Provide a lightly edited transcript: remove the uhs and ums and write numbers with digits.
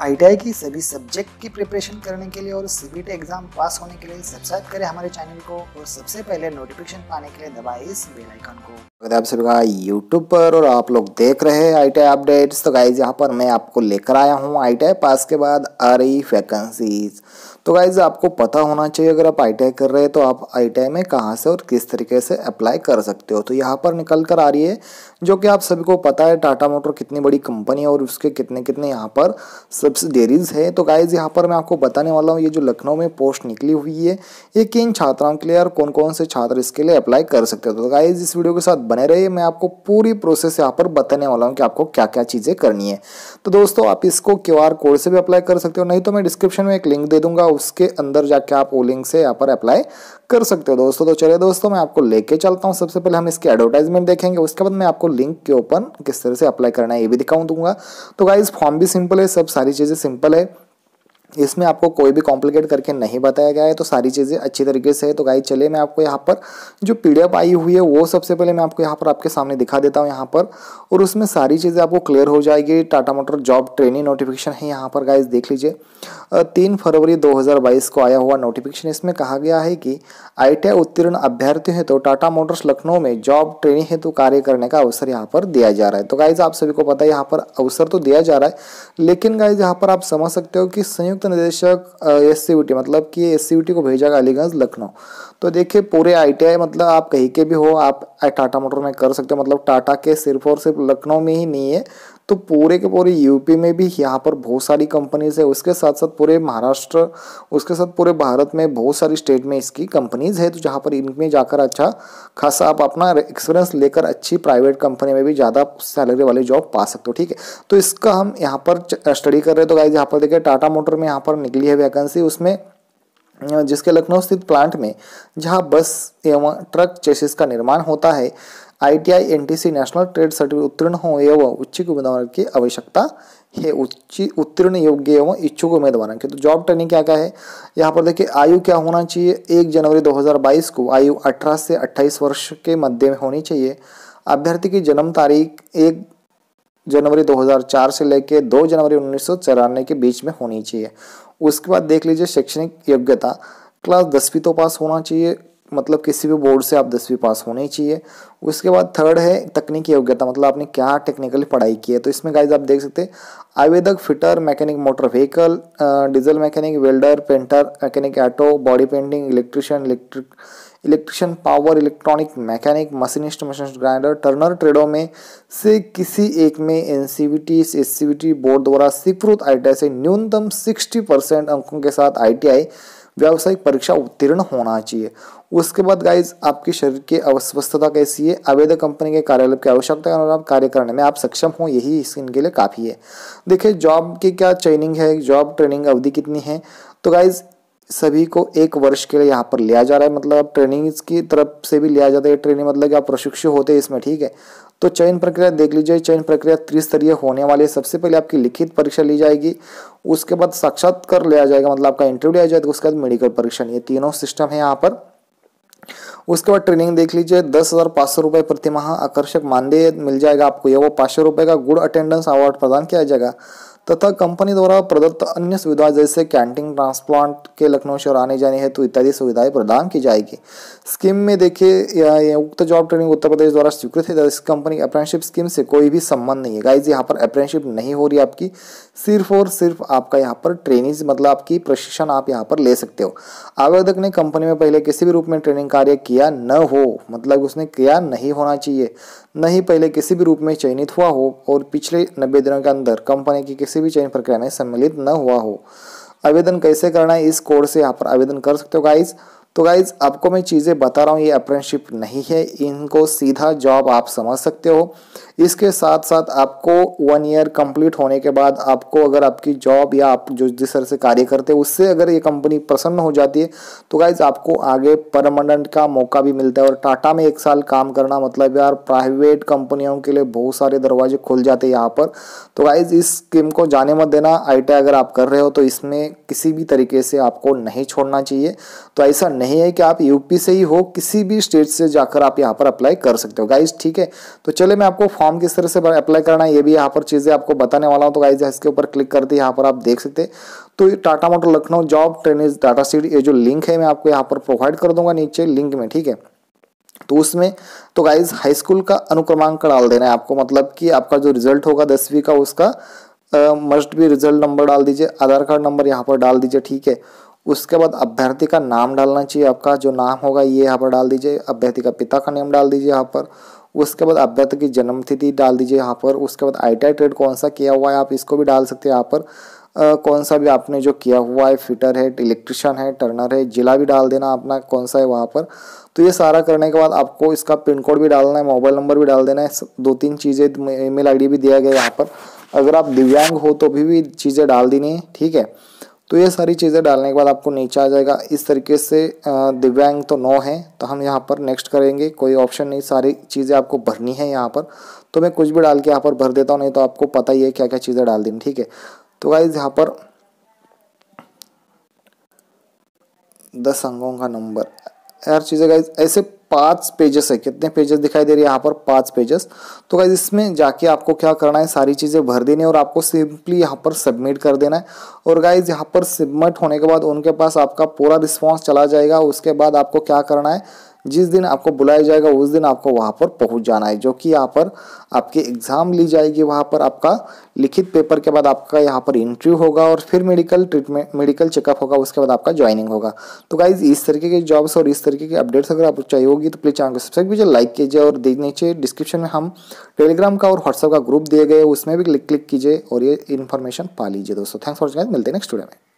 ITI की सभी subject की प्रिपरेशन करने के लिए और सीबीटी एग्जाम पास होने के लिए सब्सक्राइब करें हमारे चैनल को और सबसे पहले नोटिफिकेशन पाने के लिए दबाएं इस बेल आइकन को। अगर आप सभी का यूट्यूब पर और आप लोग देख रहे हैं आईटीआई अपडेट्स, तो गाइज यहाँ पर मैं आपको लेकर आया हूँ आईटीआई पास के बाद आ रही वैकेंसीज। तो गाइज आपको पता होना चाहिए, अगर आप आईटीआई कर रहे हैं तो आप आईटीआई में कहाँ से और किस तरीके से अप्लाई कर सकते हो। तो यहाँ पर निकल कर आ रही है, जो कि आप सभी को पता है टाटा मोटर कितनी बड़ी कंपनी है और उसके कितने कितने यहाँ पर सब्सिडीज है। तो गाइज यहाँ पर मैं आपको बताने वाला हूँ ये जो लखनऊ में पोस्ट निकली हुई है ये किन छात्राओं के लिए और कौन कौन से छात्र इसके लिए अप्लाई कर सकते हो। तो गाइज इस वीडियो के साथ बने रहिए, मैं आपको पूरी प्रोसेस यहाँ पर बताने वाला हूँ कि आपको क्या क्या चीज़ें करनी है। तो दोस्तों आप इसको क्यूआर कोड से भी अप्लाई कर सकते हो, नहीं तो मैं डिस्क्रिप्शन में एक लिंक दे दूंगा, उसके अंदर जाके आप वो लिंक से यहाँ पर अप्लाई कर सकते हो दोस्तों। तो चलिए दोस्तों मैं आपको लेके चलता हूँ। सबसे पहले हम इसकी एडवर्टाइजमेंट देखेंगे, उसके बाद मैं आपको लिंक के ओपन किस तरह से अप्लाई करना है ये भी दिखाऊं दूंगा। तो गाइज फॉर्म भी सिंपल है, सब सारी चीज़ें सिंपल है, इसमें आपको कोई भी कॉम्प्लिकेट करके नहीं बताया गया है, तो सारी चीज़ें अच्छी तरीके से है। तो गाइज चलिए मैं आपको यहाँ पर जो पीडीएफ आई हुई है वो सबसे पहले मैं आपको यहाँ पर आपके सामने दिखा देता हूँ यहाँ पर, और उसमें सारी चीज़ें आपको क्लियर हो जाएगी। Tata motor job training notification है यहाँ पर, गाइज देख लीजिए 3 फरवरी 2022 को आया हुआ नोटिफिकेशन। इसमें कहा गया है कि आईटीआई उत्तीर्ण अभ्यर्थी है तो टाटा मोटर्स लखनऊ में जॉब ट्रेनिंग हेतु कार्य करने का अवसर यहाँ पर दिया जा रहा है। तो गाइज आप सभी को पता है यहाँ पर अवसर तो दिया जा रहा है, लेकिन गाइज यहाँ पर आप समझ सकते हो कि संयुक्त निदेशक एससीवीटी मतलब कि एससीवीटी को भेजा गया अलीगंज लखनऊ। तो देखिए पूरे आईटीआई मतलब आप कहीं के भी हो आप टाटा मोटर में कर सकते हो, मतलब टाटा के सिर्फ और सिर्फ लखनऊ में ही नहीं है, तो पूरे के पूरे यूपी में भी यहाँ पर बहुत सारी कंपनीज है, उसके साथ साथ पूरे महाराष्ट्र, उसके साथ पूरे भारत में बहुत सारी स्टेट में इसकी कंपनीज है। तो जहाँ पर इनमें जाकर अच्छा खासा आप अपना एक्सपीरियंस लेकर अच्छी प्राइवेट कंपनी में भी ज़्यादा सैलरी वाली जॉब पा सकते हो, ठीक है। तो इसका हम यहाँ पर स्टडी कर रहे हैं। तो गाइस यहाँ पर देखिए टाटा मोटर में यहाँ पर निकली है वैकेंसी, उसमें जिसके लखनऊ स्थित प्लांट में जहाँ बस एवं ट्रक चेसिस का निर्माण होता है, ITI NTC national trade certificate उत्तीर्ण हो एवं इच्छुक उम्मीदवार की आवश्यकता है, उत्तीर्ण योग्य एवं इच्छुक उम्मीदवार की। तो जॉब ट्रेनिंग क्या क्या है यहाँ पर देखिए, आयु क्या होना चाहिए, 1 जनवरी 2022 को आयु 18 से 28 वर्ष के मध्य में होनी चाहिए। अभ्यर्थी की जन्म तारीख 1 जनवरी 2004 से लेकर 2 जनवरी 1994 के बीच में होनी चाहिए। उसके बाद देख लीजिए शैक्षणिक योग्यता, क्लास 10वीं तो पास होना चाहिए, मतलब किसी भी बोर्ड से आप 10वीं पास होनी चाहिए। उसके बाद थर्ड है तकनीकी योग्यता, मतलब आपने क्या टेक्निकली पढ़ाई की है। तो इसमें गाइज आप देख सकते हैं आवेदक fitter mechanic motor vehicle, diesel mechanic, welder, painter mechanic, auto body painting, electrician power electronic mechanic, machinist grinder, Turner ट्रेडों में से किसी एक में एनसीवीटी एससीवीटी बोर्ड द्वारा स्वीकृत आईटीआई से न्यूनतम 60% अंकों के साथ आईटीआई व्यावसायिक परीक्षा उत्तीर्ण होना चाहिए। उसके बाद गाइज आपकी शरीर की अस्वस्थता कैसी है, आवेदक कंपनी के कार्यालय की आवश्यकता और आप कार्य करने में आप सक्षम हो, यही इनके लिए काफ़ी है। देखिए जॉब की क्या ट्रेनिंग है, जॉब ट्रेनिंग अवधि कितनी है। तो गाइज सभी को 1 वर्ष के लिए यहाँ पर लिया जा रहा है, मतलब ट्रेनिंग की तरफ से भी लिया जाता है। ट्रेनिंग मतलब कि आप प्रशिक्षु होते हैं इसमें, ठीक है। तो चयन प्रक्रिया देख लीजिए, चयन प्रक्रिया त्रिस्तरीय होने वाली है। सबसे पहले आपकी लिखित परीक्षा ली जाएगी, उसके बाद साक्षात्कार लिया जाएगा, मतलब आपका इंटरव्यू लिया जाएगा, उसके बाद मेडिकल परीक्षा, ये तीनों सिस्टम है यहाँ पर। उसके बाद ट्रेनिंग देख लीजिए, 10,500 रुपये प्रति माह आकर्षक मानदेय मिल जाएगा आपको, या वो 500 रुपये का गुड अटेंडेंस अवार्ड प्रदान किया जाएगा, तथा कंपनी द्वारा प्रदत्त अन्य सुविधाएं जैसे कैंटीन, ट्रांसप्लांट के लखनऊ शहर आने जाने हेतु इत्यादि सुविधाएं प्रदान की जाएगी। स्कीम में देखिए उक्त जॉब ट्रेनिंग उत्तर प्रदेश द्वारा स्वीकृत है, इस कंपनी अप्रेंटिसशिप स्कीम से कोई भी संबंध नहीं है। गाइज यहाँ पर अप्रेंटिसशिप नहीं हो रही आपकी, सिर्फ और सिर्फ आपका यहाँ पर ट्रेनिंग मतलब आपकी प्रशिक्षण आप यहाँ पर ले सकते हो। आवेदक ने कंपनी में पहले किसी भी रूप में ट्रेनिंग कार्य किया न हो, मतलब उसने किया नहीं होना चाहिए, नहीं पहले किसी भी रूप में चयनित हुआ हो और पिछले 90 दिनों के अंदर कंपनी की किसी भी चयन प्रक्रिया में सम्मिलित न हुआ हो। आवेदन कैसे करना है, इस कोड से यहाँ पर आवेदन कर सकते हो गाइज। तो गाइज आपको मैं चीज़ें बता रहा हूँ, ये अप्रेंटिसशिप नहीं है, इनको सीधा जॉब आप समझ सकते हो। इसके साथ साथ आपको 1 ईयर कंप्लीट होने के बाद आपको अगर आपकी जॉब या आप जो जिस तरह से कार्य करते हैं उससे अगर ये कंपनी प्रसन्न हो जाती है तो गाइज आपको आगे परमानेंट का मौका भी मिलता है। और टाटा में 1 साल काम करना मतलब यार प्राइवेट कंपनियों के लिए बहुत सारे दरवाजे खुल जाते हैं यहाँ पर। तो गाइज इस स्कीम को जाने मत देना, आईटीआई अगर आप कर रहे हो तो इसमें किसी भी तरीके से आपको नहीं छोड़ना चाहिए। तो ऐसा नहीं है कि आप यूपी से ही हो, किसी भी स्टेट से जाकर आप यहाँ पर अप्लाई कर सकते हो गाइज, ठीक है। तो चले मैं आपको फॉर्म किस तरह से अप्लाई करना है ये भी यहाँ पर चीज़ें आपको बताने वाला हूँ। तो गाइज इसके ऊपर क्लिक करते यहाँ पर आप देख सकते हैं। तो ये Tata motor Lucknow job training data sheet, ये जो लिंक है मैं आपको यहाँ पर प्रोवाइड कर दूंगा नीचे लिंक में, ठीक है। तो उसमें तो गाइज हाई स्कूल का अनुक्रमांक डाल देना है आपको, मतलब कि आपका जो रिजल्ट होगा 10वीं का उसका मस्ट भी रिजल्ट नंबर डाल दीजिए, आधार कार्ड नंबर यहाँ पर डाल दीजिए, ठीक है। उसके बाद अभ्यर्थी का नाम डालना चाहिए, आपका जो नाम होगा ये यहाँ पर डाल दीजिए, अभ्यर्थी का पिता का नाम डाल दीजिए यहाँ पर। उसके बाद अभ्यर्थी की जन्म तिथि डाल दीजिए यहाँ पर। उसके बाद ITI ट्रेड कौन सा किया हुआ है आप इसको भी डाल सकते हैं यहाँ पर। कौन सा भी आपने जो किया हुआ है, फिटर है, इलेक्ट्रिशियन है, टर्नर है, जिला भी डाल देना अपना कौन सा है वहाँ पर। तो ये सारा करने के बाद आपको इसका पिन कोड भी डालना है, मोबाइल नंबर भी डाल देना है, 2-3 चीज़ें, email ID भी दिया गया यहाँ पर। अगर आप दिव्यांग हो तो भी चीज़ें डाल देनी है, ठीक है। तो ये सारी चीज़ें डालने के बाद आपको नीचे आ जाएगा इस तरीके से। दिव्यांग तो 9 है, तो हम यहाँ पर नेक्स्ट करेंगे, कोई ऑप्शन नहीं, सारी चीज़ें आपको भरनी है यहाँ पर। तो मैं कुछ भी डाल के यहाँ पर भर देता हूँ, नहीं तो आपको पता ही है क्या क्या चीज़ें डाल देनी, ठीक है। तो गाइज यहाँ पर 10 अंकों का नंबर, यार चीज़ें गाइज ऐसे 5 पेजेस है, कितने पेजेस दिखाई दे रही है यहाँ पर, 5 पेजेस। तो गाइज इसमें जाके आपको क्या करना है, सारी चीज़ें भर देनी है और आपको सिंपली यहाँ पर सबमिट कर देना है। और गाइज यहाँ पर सबमिट होने के बाद उनके पास आपका पूरा रिस्पॉन्स चला जाएगा। उसके बाद आपको क्या करना है, जिस दिन आपको बुलाया जाएगा उस दिन आपको वहाँ पर पहुँच जाना है, जो कि यहाँ पर आपकी एग्ज़ाम ली जाएगी। वहाँ पर आपका लिखित पेपर के बाद आपका यहाँ पर इंटरव्यू होगा और फिर मेडिकल ट्रीटमेंट, मेडिकल चेकअप होगा, उसके बाद आपका ज्वाइनिंग होगा। तो गाइज इस तरीके के जॉब्स और इस तरीके की अपडेट्स अगर आपको चाहिए होगी तो प्लीज़ चैनल को सब्सक्राइब कीजिए, लाइक कीजिए और नीचे डिस्क्रिप्शन में हम टेलीग्राम का और व्हाट्सएप का ग्रुप दिए गए, उसमें भी क्लिक कीजिए और ये इन्फॉर्मेशन पा लीजिए दोस्तों। थैंक्स फॉर वॉचिंग, मिलते हैं नेक्स्ट वीडियो में।